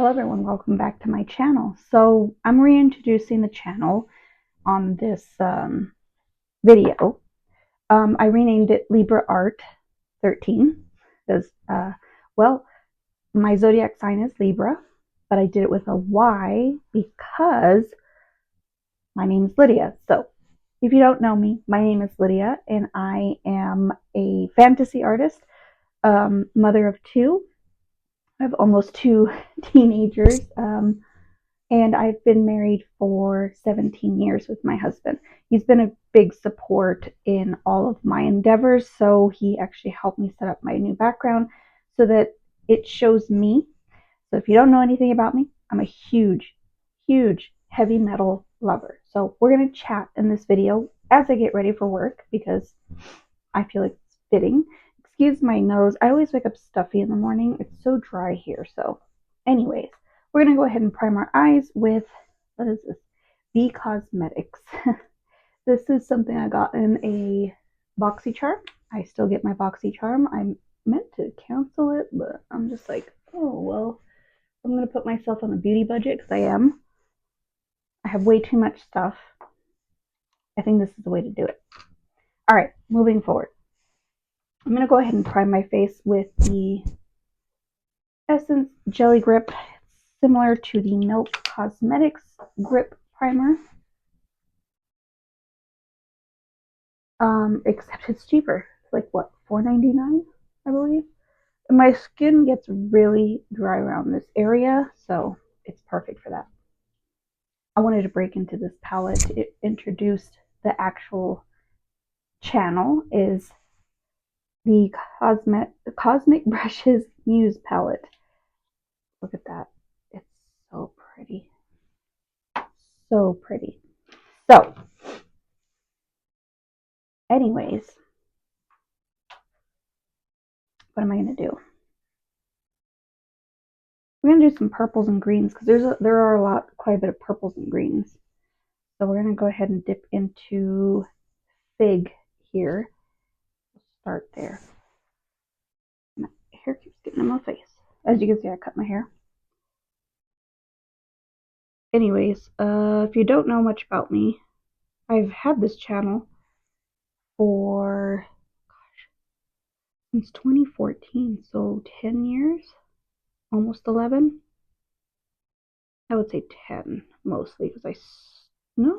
Hello everyone, welcome back to my channel. So I'm reintroducing the channel on this video. I renamed it Libra Art 13 because, well, my zodiac sign is Libra, but I did it with a Y because my name is Lydia. So if you don't know me, my name is Lydia and I am a fantasy artist, mother of two. I have almost two teenagers. And I've been married for 17 years with my husband. He's been a big support in all of my endeavors, so he actually helped me set up my new background so that it shows me. So if you don't know anything about me, I'm a huge, huge heavy metal lover. So we're going to chat in this video as I get ready for work because I feel like it's fitting. Excuse my nose. I always wake up stuffy in the morning. It's so dry here. So anyways, we're going to go ahead and prime our eyes with, what is this? B Cosmetics. This is something I got in a BoxyCharm. I still get my BoxyCharm. I meant to cancel it, but I'm just like, oh, well, I'm going to put myself on a beauty budget because I am. I have way too much stuff. I think this is the way to do it. All right, moving forward. I'm going to go ahead and prime my face with the Essence Jelly Grip. It's similar to the Milk Cosmetics Grip Primer. Except it's cheaper. It's like, what, $4.99, I believe? And my skin gets really dry around this area, so it's perfect for that. I wanted to break into this palette. It introduced the actual channel is the Cosmic Brushes Muse palette. Look at that. It's so pretty. So pretty. So, anyways, what am I going to do? We're going to do some purples and greens because there are quite a bit of purples and greens. So we're going to go ahead and dip into Fig here. Start there. My hair keeps getting in my face. As you can see, I cut my hair. Anyways, if you don't know much about me, I've had this channel for, since 2014, so 10 years, almost 11. I would say 10 mostly because no.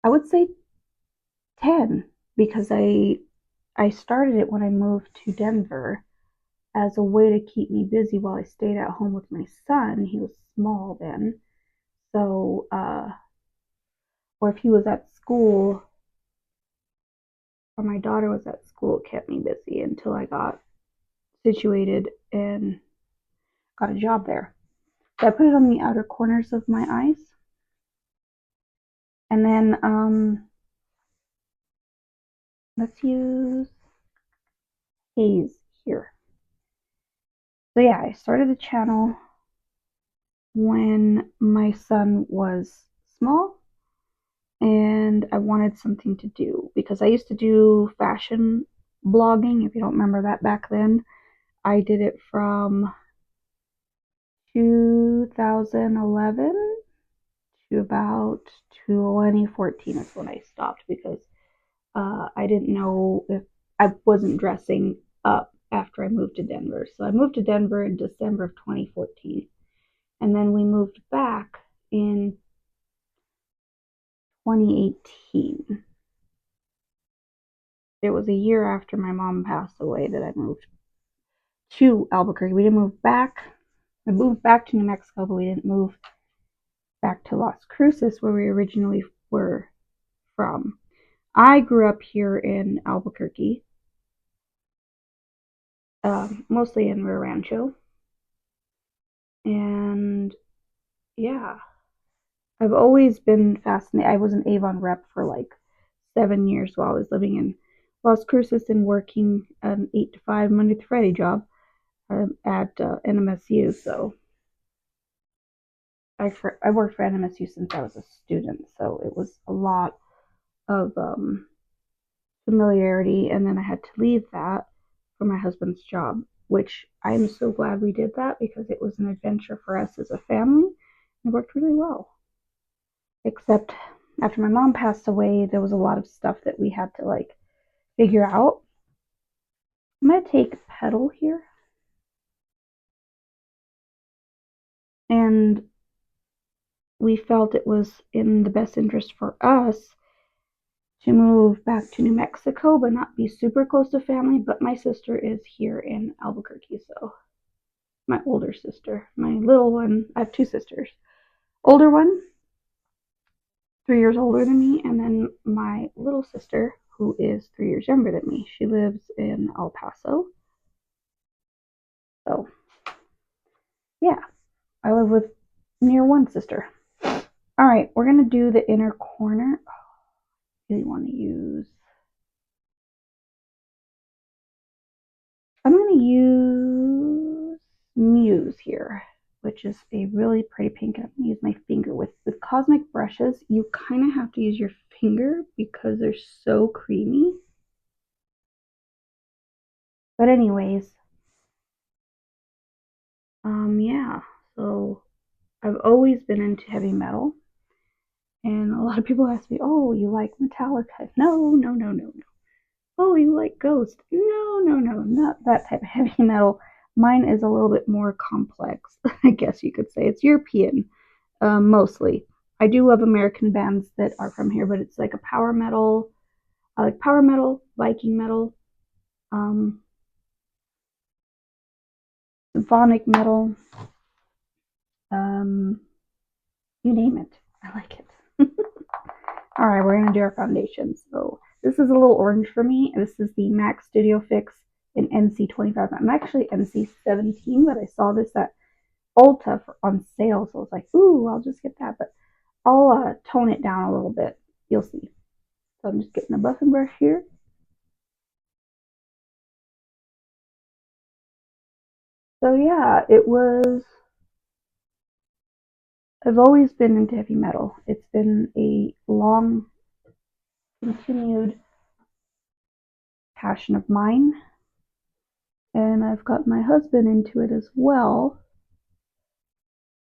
I would say 10 because I started it when I moved to Denver as a way to keep me busy while I stayed at home with my son. He was small then. So, or if he was at school or my daughter was at school, it kept me busy until I got situated and got a job there. So I put it on the outer corners of my eyes. And then let's use haze here. So yeah, I started the channel when my son was small and I wanted something to do because I used to do fashion blogging. If you don't remember that back then, I did it from 2011 to about 2014 is when I stopped because I didn't know if I wasn't dressing up after I moved to Denver. So I moved to Denver in December of 2014. And then we moved back in 2018. It was a year after my mom passed away that I moved to Albuquerque. We didn't move back. We moved back to New Mexico, but we didn't move back to Las Cruces, where we originally were from. I grew up here in Albuquerque, mostly in Rio Rancho. And yeah, I've always been fascinated. I was an Avon rep for like 7 years while I was living in Las Cruces and working an 8 to 5 Monday to Friday job at NMSU. So I worked for NMSU since I was a student. So it was a lot of familiarity. And then I had to leave that for my husband's job which I'm so glad we did that because it was an adventure for us as a family. It worked really well. Except after my mom passed away, there was a lot of stuff that we had to like figure out. I'm going to take Petal here. And we felt it was in the best interest for us to move back to New Mexico, but not be super close to family. But my sister is here in Albuquerque, so my older sister, my little one, I have two sisters. Older one, 3 years older than me, and then my little sister, who is 3 years younger than me. She lives in El Paso. So, yeah, I live with near one sister. All right, we're going to do the inner corner. Oh, I really want to use... I'm going to use Muse here, which is a really pretty pink. I'm going to use my finger. With cosmic brushes, you kind of have to use your finger because they're so creamy. But anyways, yeah, so I've always been into heavy metal. And a lot of people ask me, oh, you like Metallica? No, no, no, no, no. Oh, you like Ghost? No, no, no, not that type of heavy metal. Mine is a little bit more complex, I guess you could say. It's European, mostly. I do love American bands that are from here, but it's like a power metal. I like power metal, Viking metal, um, symphonic metal, um, you name it. I like it. All right, we're gonna do our foundation. So this is a little orange for me. This is the MAC Studio Fix in NC25. I'm actually NC17, but I saw this at Ulta on sale, so I was like, ooh, I'll just get that. But I'll tone it down a little bit. You'll see. So I'm just getting a buffing brush here. So yeah, it was... I've always been into heavy metal. It's been a long, continued passion of mine. And I've got my husband into it as well.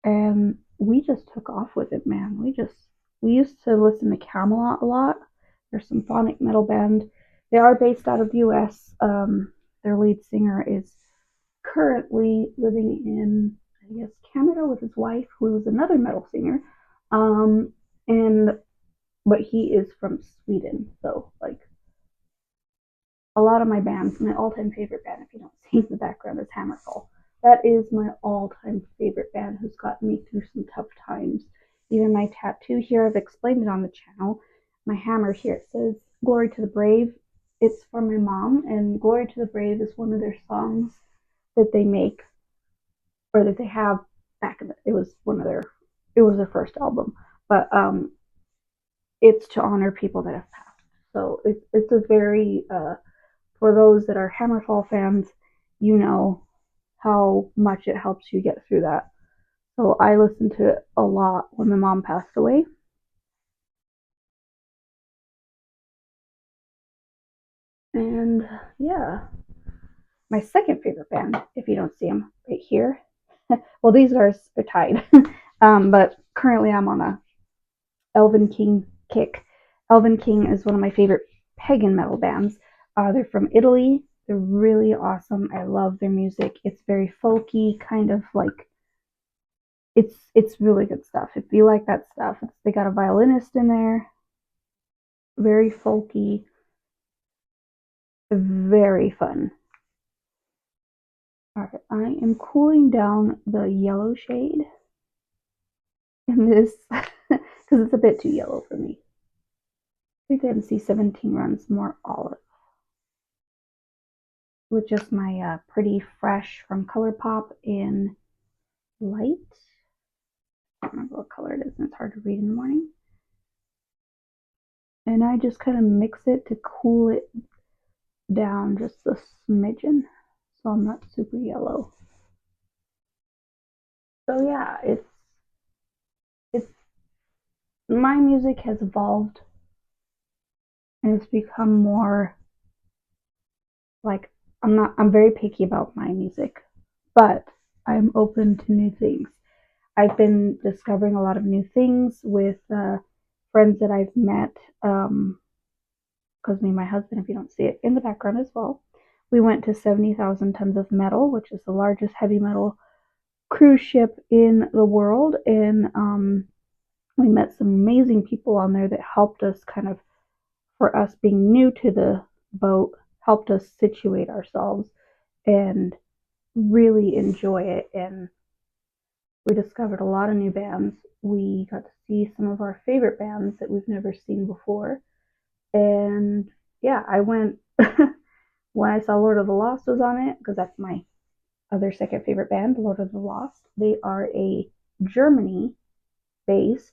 And we just took off with it, man. We used to listen to Camelot a lot. They're a symphonic metal band. They are based out of the US. Their lead singer is currently living in, I guess, Canada with his wife, who is another metal singer. And but he is from Sweden, so like a lot of my bands, my all-time favorite band, if you don't see in the background, is Hammerfall. That is my all-time favorite band who's gotten me through some tough times. Even my tattoo here, I've explained it on the channel. My hammer here, it says Glory to the Brave. It's from my mom, and Glory to the Brave is one of their songs that they make, or that they have back in the, it was their first album. But it's to honor people that have passed. So it's a very for those that are Hammerfall fans, you know how much it helps you get through that. So I listened to it a lot when my mom passed away. And yeah, my second favorite band, if you don't see them right here. Well, these guys are tied. But currently I'm on a Elven King kick. Elven King is one of my favorite pagan metal bands. They're from Italy. They're really awesome. I love their music. It's very folky, kind of like it's really good stuff. If you like that stuff, they got a violinist in there. Very folky, very fun. All right, I am cooling down the yellow shade in this because it's a bit too yellow for me. I think the NC17 runs more olive. With just my Pretty Fresh from ColourPop in light. I don't remember what color it is, and it's hard to read in the morning. And I just kind of mix it to cool it down just a smidgen, so I'm not super yellow. So yeah, it's my music has evolved and it's become more like I'm very picky about my music, but I'm open to new things. I've been discovering a lot of new things with friends that I've met. Because me and my husband, if you don't see it in the background as well, we went to 70,000 tons of metal, which is the largest heavy metal cruise ship in the world. And we met some amazing people on there that helped us kind of, for us being new to the boat, helped us situate ourselves and really enjoy it. And we discovered a lot of new bands. We got to see some of our favorite bands that we've never seen before. And yeah, I went when I saw Lord of the Lost was on it, because that's my other second favorite band, Lord of the Lost. They are a Germany based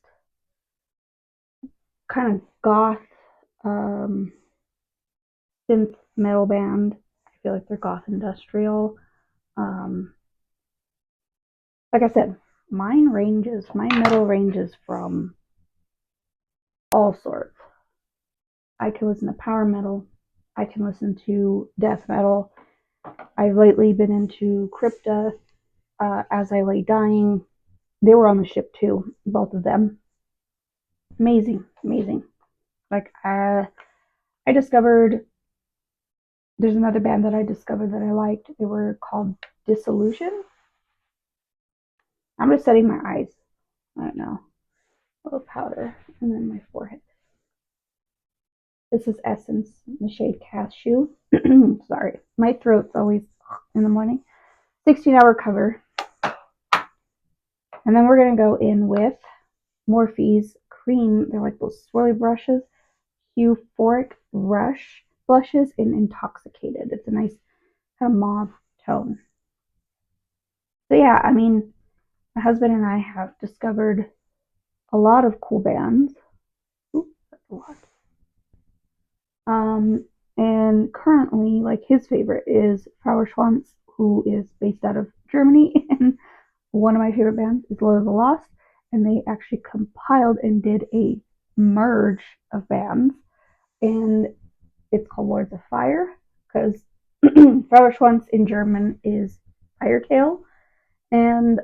kind of goth um, synth metal band. I feel like they're goth industrial. Um, like I said, my metal ranges from all sorts. I can listen to power metal. I can listen to death metal. I've lately been into Crypta, As I Lay Dying. They were on the ship too, both of them. Amazing, amazing. Like I discovered there's another band that I discovered that I liked. They were called Disillusion. I'm just setting my eyes. I don't know. A little powder and then my forehead. This is Essence, the shade Cashew. Sorry, my throat's always in the morning. 16-hour cover. And then we're going to go in with Morphe's Cream. They're like those swirly brushes. Euphoric Rush blushes in Intoxicated. It's a nice kind of mauve tone. So yeah, I mean, my husband and I have discovered a lot of cool bands. Ooh, that's a lot. And currently, like his favorite is Feuerschwanz, who is based out of Germany, and one of my favorite bands is Lord of the Lost, and they actually compiled and did a merge of bands, and it's called Lords of Fire, because Feuerschwanz in German is Fire Tail, and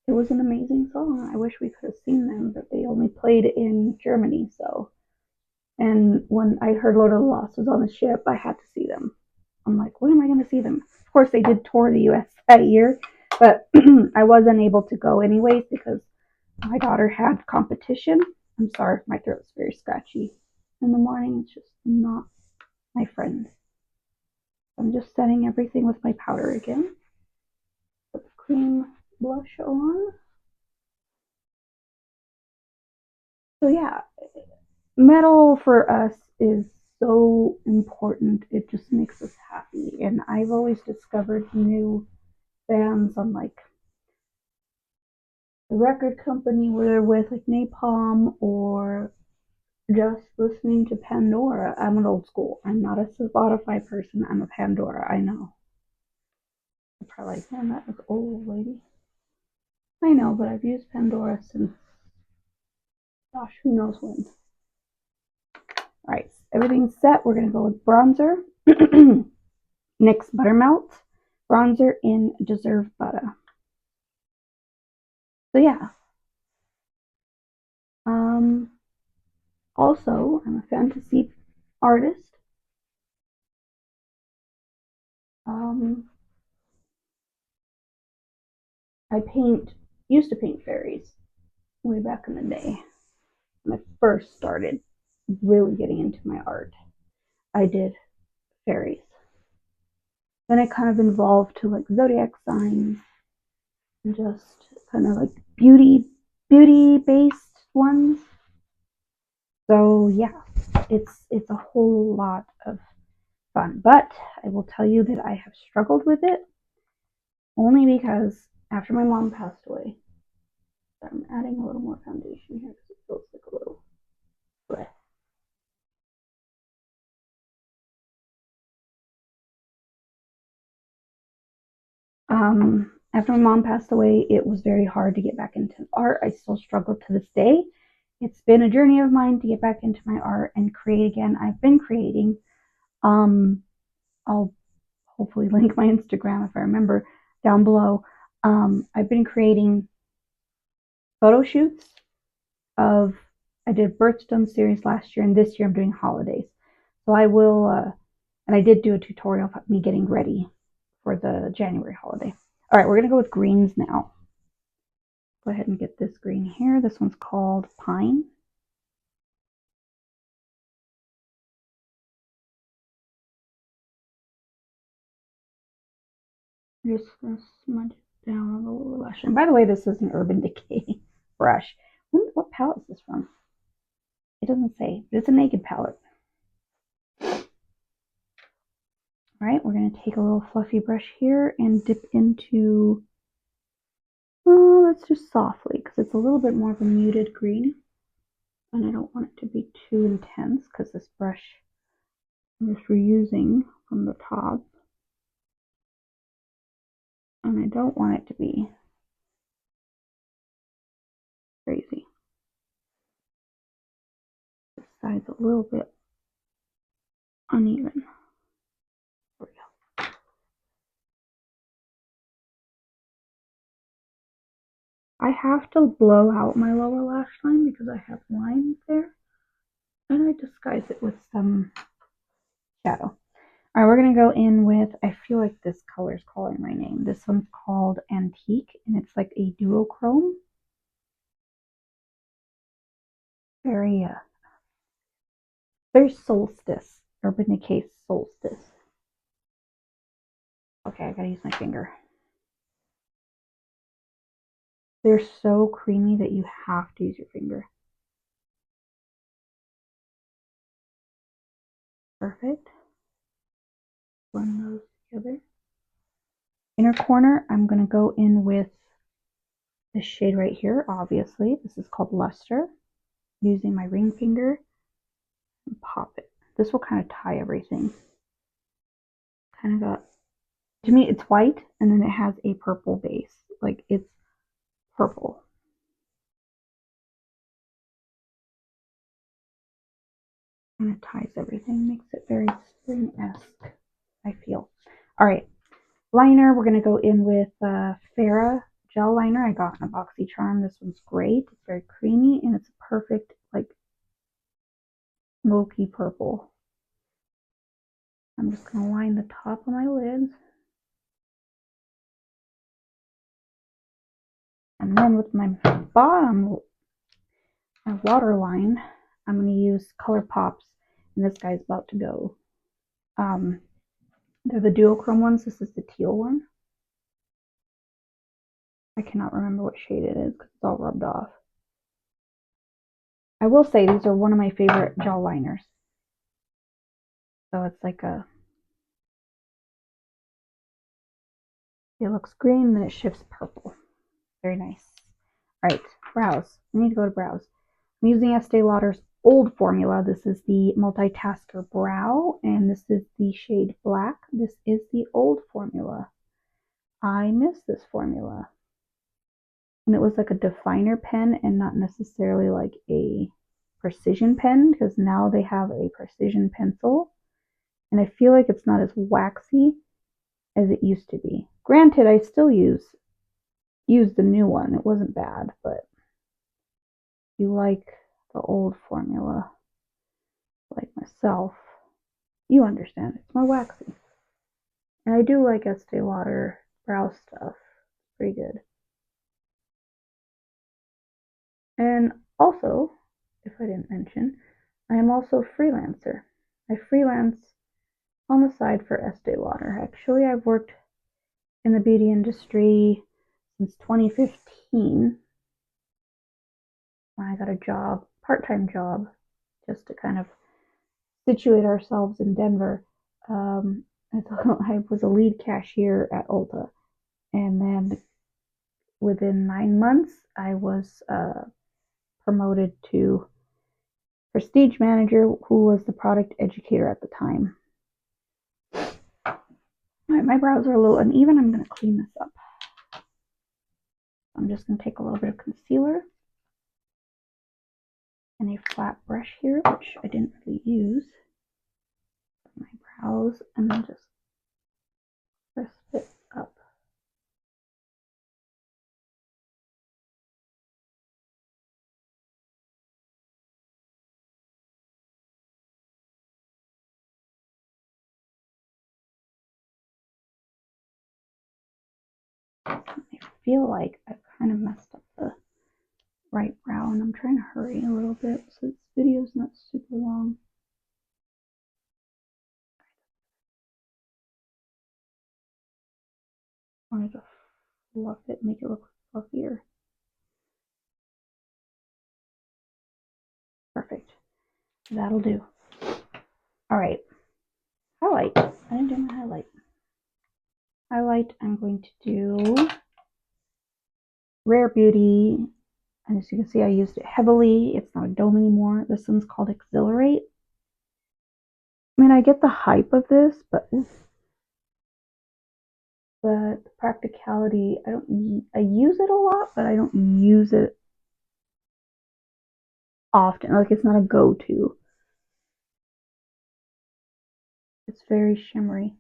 it was an amazing song. I wish we could have seen them, but they only played in Germany, so. And when I heard Lord of the Lost was on the ship, I had to see them. I'm like, when am I going to see them? Of course, they did tour the US that year, but I was unable to go anyways because my daughter had competition. I'm sorry if my throat's very scratchy in the morning. It's just not my friend. I'm just setting everything with my powder again. Put the cream blush on. So yeah, metal for us is so important. It just makes us happy. And I've always discovered new bands on like the record company where they're with, like Napalm, or just listening to Pandora. I'm an old school. I'm not a Spotify person. I'm a Pandora. I know. I'm probably like, man, that was old lady. I know, but I've used Pandora since, gosh, who knows when. All right, everything's set. We're gonna go with bronzer. NYX Buttermelt bronzer in Deserve Butter. So yeah. Also, I'm a fantasy artist. Um, I used to paint fairies way back in the day when I first started really getting into my art. I did fairies. Then it kind of evolved to like zodiac signs and just kind of like beauty based ones. So yeah, it's a whole lot of fun. But I will tell you that I have struggled with it only because after my mom passed away, I'm adding a little more foundation here because it feels like a little breath. After my mom passed away, it was very hard to get back into art. I still struggle to this day. It's been a journey of mine to get back into my art and create again. I've been creating. Um, I'll hopefully link my Instagram if I remember down below. I've been creating photo shoots of, I did birthstone series last year, and this year I'm doing holidays. So I will, and I did do a tutorial of me getting ready for the January holiday. All right, we're gonna go with greens now. Go ahead and get this green here. This one's called Pine. I'm just gonna smudge it down on the lower lash. And by the way, this is an Urban Decay brush. What palette is this from? It doesn't say, but it's a Naked palette. All right, we're gonna take a little fluffy brush here and dip into, oh, let's just softly, because it's a little bit more of a muted green. And I don't want it to be too intense, because this brush I'm just reusing from the top. And I don't want it to be crazy. This side's a little bit uneven. There we go. I have to blow out my lower lash line because I have lines there. And I disguise it with some shadow. All right, we're going to go in with, I feel like this color is calling my name. This one's called Antique, and it's like a duochrome. Very Solstice, Urban Decay Solstice. Okay, I gotta use my finger. They're so creamy that you have to use your finger. Perfect. Blend those together. Inner corner, I'm going to go in with this shade right here, obviously. This is called Luster. Using my ring finger and pop it. This will kind of tie everything. Kind of got, to me, it's white, and then it has a purple base. Like, it's purple. And it ties everything, makes it very spring-esque, I feel. All right, liner, we're going to go in with Farrah gel liner. I got in a BoxyCharm. This one's great. It's very creamy, and it's perfect, like, smoky purple. I'm just going to line the top of my lids. And then with my bottom, my waterline, I'm going to use ColourPop's, and this guy's about to go. They're the duochrome ones. This is the teal one. I cannot remember what shade it is because it's all rubbed off. I will say these are one of my favorite gel liners. So it's like a, it looks green, then it shifts purple. Very nice. All right, brows. We need to go to brows. I'm using Estee Lauder's old formula. This is the Multitasker Brow, and this is the shade Black. This is the old formula. I miss this formula. And it was like a definer pen and not necessarily like a precision pen, because now they have a precision pencil. And I feel like it's not as waxy as it used to be. Granted, I still use the new one. It wasn't bad, but if you like the old formula, like myself, you understand. It's more waxy. And I do like Estee Lauder brow stuff. It's pretty good. And also, if I didn't mention, I am also a freelancer. I freelance on the side for Estee Lauder. Actually, I've worked in the beauty industry since 2015. When I got a job, part-time job, just to kind of situate ourselves in Denver. I was a lead cashier at Ulta, and then within 9 months, I was promoted to prestige manager, who was the product educator at the time. My brows are a little uneven. I'm going to clean this up. I'm just going to take a little bit of concealer and a flat brush here, which I didn't really use. My brows, and then just I feel like I've kind of messed up the right brow, and I'm trying to hurry a little bit so this video's not super long. I wanted to fluff it, make it look fluffier. Perfect. That'll do. All right. Highlight. I didn't do my highlight. Highlight, I'm going to do Rare Beauty. And as you can see, I used it heavily. It's not a dome anymore. This one's called Exhilarate. I mean, I get the hype of this, but the practicality, I use it a lot, but I don't use it often. Like, it's not a go-to. It's very shimmery.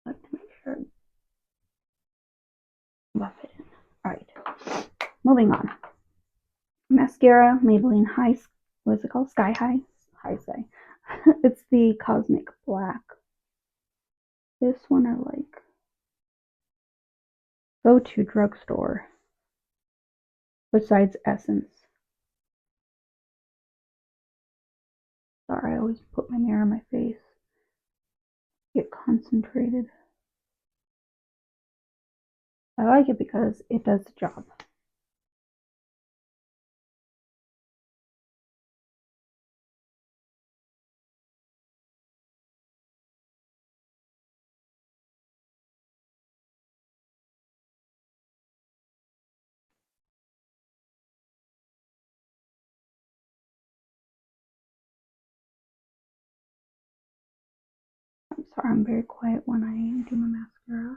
Let's make sure buff it in. All right, moving on. Mascara, Maybelline High, what is it called? Sky High? High Sky. It's the Cosmic Black. This one I like. Go to drugstore. Besides Essence. Sorry, I always put my mirror in my face. Get concentrated. I like it because it does the job. I'm sorry, I'm very quiet when I do my mascara.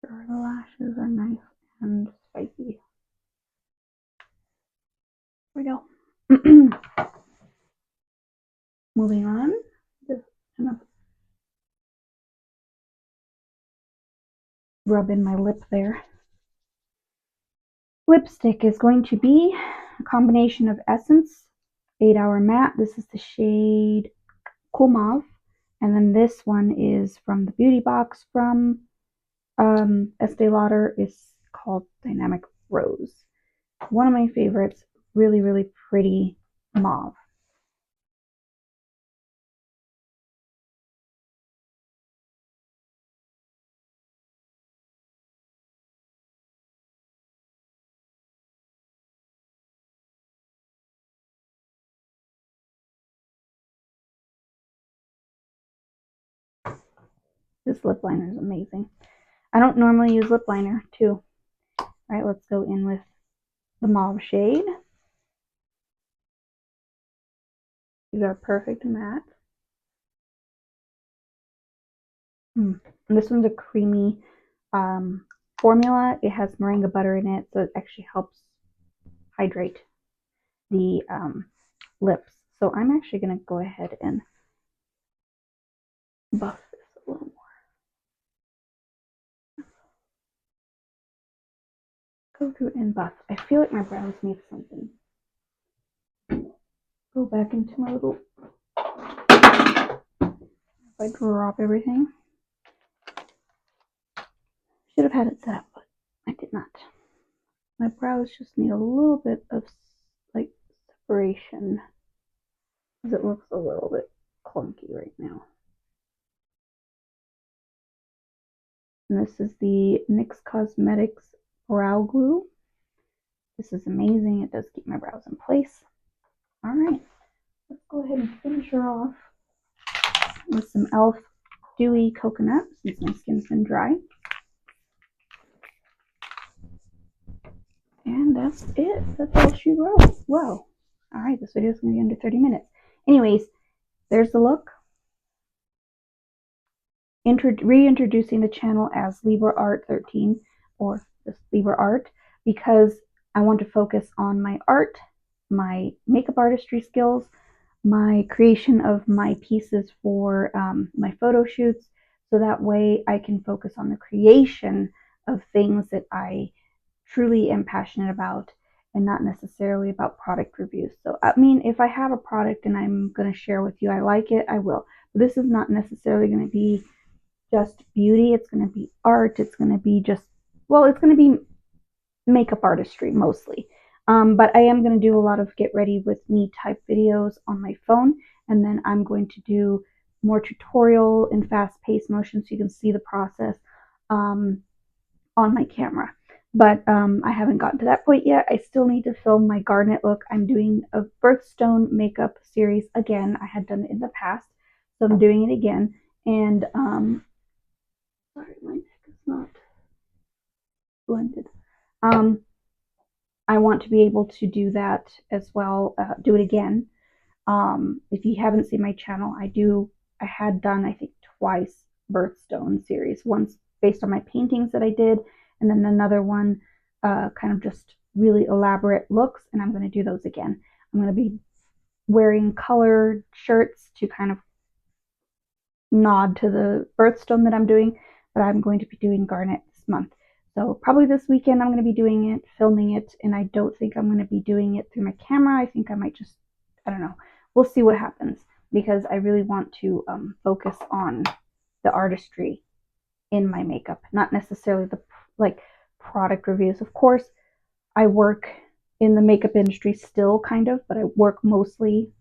Sure, the lashes are nice and spiky. Here we go. Moving on. Just kind of rub in my lip there. Lipstick is going to be a combination of Essence 8-Hour Matte. This is the shade Cool Mauve. And then this one is from the Beauty Box from Estee Lauder. It's called Dynamic Rose. One of my favorites. Really, really pretty mauve. This lip liner is amazing. I don't normally use lip liner too. All right, let's go in with the mauve shade. These are perfect matte. And this one's a creamy formula. It has moringa butter in it, so it actually helps hydrate the lips. So I'm actually going to go ahead and buff this a little more. Go through and buff. I feel like my brows need something. Go back into my little... If I drop everything. Should have had it set up, but I did not. My brows just need a little bit of like separation because it looks a little bit clunky right now. And this is the NYX Cosmetics Brow Glue. This is amazing. It does keep my brows in place. All right, let's go ahead and finish her off with some e.l.f. Dewy Coconut since my skin's been dry. And that's it. That's all she wrote. Whoa. All right, this video is going to be under 30 minutes. Anyways, there's the look. Reintroducing the channel as Libra Art 13 or just Libra Art because I want to focus on my art, my makeup artistry skills, my creation of my pieces for my photo shoots, so that way I can focus on the creation of things that I truly am passionate about, and not necessarily about product reviews. So, I mean, if I have a product and I'm going to share with you, I like it, I will. But this is not necessarily going to be just beauty, it's going to be art, it's going to be just, well, it's going to be makeup artistry mostly. But I am going to do a lot of get ready with me type videos on my phone, and then I'm going to do more tutorial and fast paced motion so you can see the process um, on my camera. But I haven't gotten to that point yet. I still need to film my garnet look. I'm doing a birthstone makeup series again. I had done it in the past, so I'm doing it again. And sorry, my neck is not blended. Um, I want to be able to do that as well, do it again. If you haven't seen my channel, I had done, I think, twice birthstone series. Once based on my paintings that I did, and then another one kind of just really elaborate looks, and I'm going to do those again. I'm going to be wearing colored shirts to kind of nod to the birthstone that I'm doing, but I'm going to be doing garnet this month. So probably this weekend I'm going to be doing it, filming it, and I don't think I'm going to be doing it through my camera. I think I might just, I don't know. We'll see what happens, because I really want to focus on the artistry in my makeup, not necessarily the like product reviews. Of course, I work in the makeup industry still, kind of, but I work mostly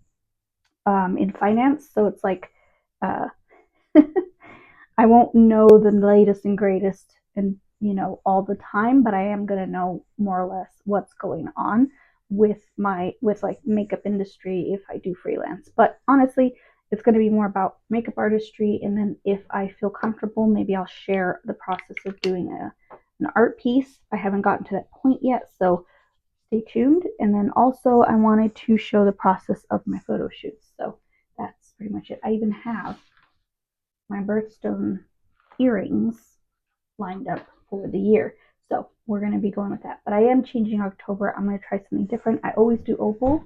in finance, so it's like uh, I won't know the latest and greatest and all the time, but I am gonna know more or less what's going on with like makeup industry if I do freelance. But honestly, it's gonna be more about makeup artistry, and then if I feel comfortable, maybe I'll share the process of doing an art piece. I haven't gotten to that point yet, so stay tuned. And then also I wanted to show the process of my photo shoots. So that's pretty much it. I even have my birthstone earrings lined up for the year. So we're going to be going with that. But I am changing October. I'm going to try something different. I always do opal,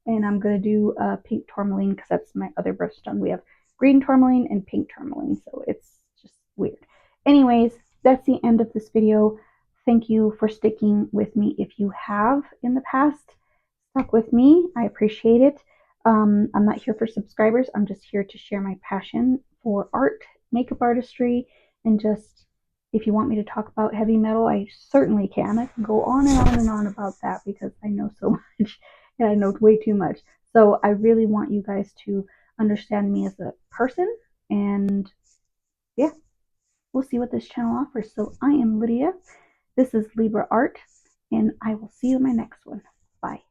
and I'm going to do pink tourmaline because that's my other birthstone. We have green tourmaline and pink tourmaline, so it's just weird. Anyways, that's the end of this video. Thank you for sticking with me if you have in the past stuck with me. I appreciate it. I'm not here for subscribers. I'm just here to share my passion for art, makeup artistry, and just if you want me to talk about heavy metal, I certainly can. I can go on and on and on about that because I know so much and I know way too much. So I really want you guys to understand me as a person, and yeah, we'll see what this channel offers. So I am Lydia. This is Libra Art, and I will see you in my next one. Bye.